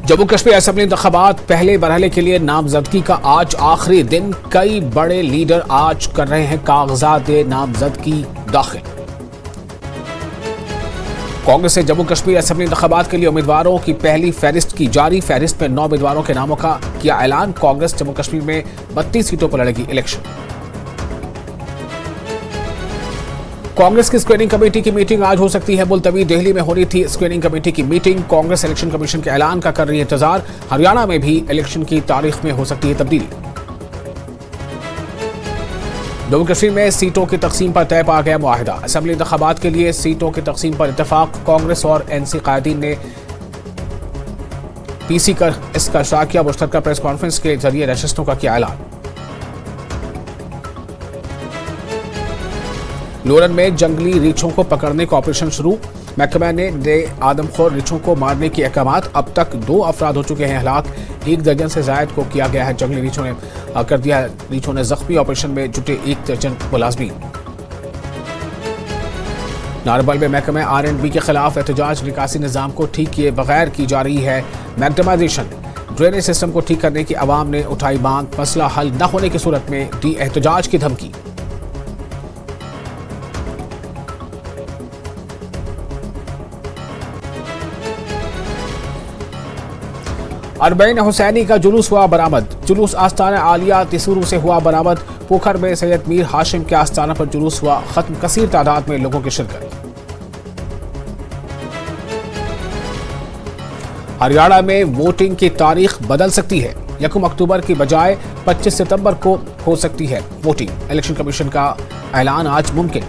Jammu Kashmir assembly इंतखाबात पहले मरहले के लिए नामजदगी का आज आखिरी दिन। कई बड़े लीडर आज कर रहे हैं कागजात नामजदगी दाखिल। कांग्रेस से जम्मू कश्मीर असेंबली इंतखाबात के लिए उम्मीदवारों की पहली फहरिस्त की जारी। फहरिस्त में 9 उम्मीदवारों के नामों का किया ऐलान। कांग्रेस जम्मू कश्मीर में 32 सीटों पर लड़ेगी इलेक्शन। कांग्रेस की स्क्रीनिंग कमेटी की मीटिंग आज हो सकती है मुलतवी। दिल्ली में होनी थी स्क्रीनिंग कमेटी की मीटिंग। कांग्रेस इलेक्शन कमीशन के ऐलान का कर रही है इंतजार। हरियाणा में भी इलेक्शन की तारीख में हो सकती है तब्दीली। जम्मू कश्मीर में सीटों की तकसीम पर तय पा गया मुआहिदा। असेंबली इंतखाबात के लिए सीटों की तकसीम पर इत्तेफाक। कांग्रेस और एनसी कायदीन ने पीसी कर इसका इशरा किया। मुश्तरका प्रेस कॉन्फ्रेंस के जरिए नशिस्तों का किया ऐलान। लोरन में जंगली रीछों को पकड़ने का ऑपरेशन शुरू। महकमा ने आदमखोर रीछों को मारने के अहकामात। अब तक 2 अफराद हो चुके हैं हलाक। 1 दर्जन से जायद को किया गया है जंगली रीछों ने कर दिया है रीछों ने जख्मी। ऑपरेशन में जुटे 1 दर्जन मुलाजमीन। नारबल में महकमा R&B के खिलाफ एहतजाज। निकासी निजाम को ठीक किए बगैर की जा रही है मैग्नेटाइजेशन। ड्रेनेज सिस्टम को ठीक करने की अवाम ने उठाई मांग। मसला हल न होने की सूरत में दी एहतजाज की धमकी। अरबईन हुसैनी का जुलूस हुआ बरामद। जुलूस आस्ताना आलिया तिसूरू से हुआ बरामद। पोखर में सैयद मीर हाशिम के आस्ताना पर जुलूस हुआ खत्म। कसीर तादाद में लोगों की शिरकत। हरियाणा में वोटिंग की तारीख बदल सकती है। 1 अक्टूबर की बजाय 25 सितंबर को हो सकती है वोटिंग। इलेक्शन कमीशन का ऐलान आज मुमकिन।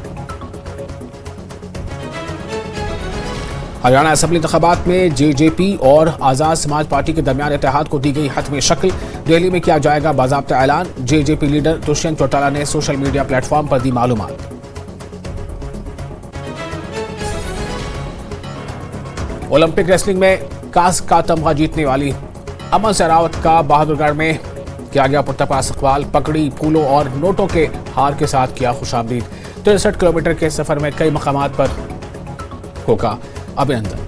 हरियाणा असेंबली इंतखाबात में जेजेपी और आजाद समाज पार्टी के दरमियान इत्तेहाद को दी गई हतमी शक्ल। दिल्ली में किया जाएगा बाज़ाब्ता ऐलान। जेजेपी लीडर दुष्यंत चौटाला ने सोशल मीडिया प्लेटफॉर्म पर दी मालूमात। ओलंपिक रेसलिंग में कांस्य का तमगा जीतने वाली अमन सहरावत का बहादुरगढ़ में किया गया पुरतपा इस्तकबाल। पकड़ी फूलों और नोटों के हार के साथ किया खुशामदीद। 63 किलोमीटर के सफर में कई मकामात पर होगा अभिनंदन।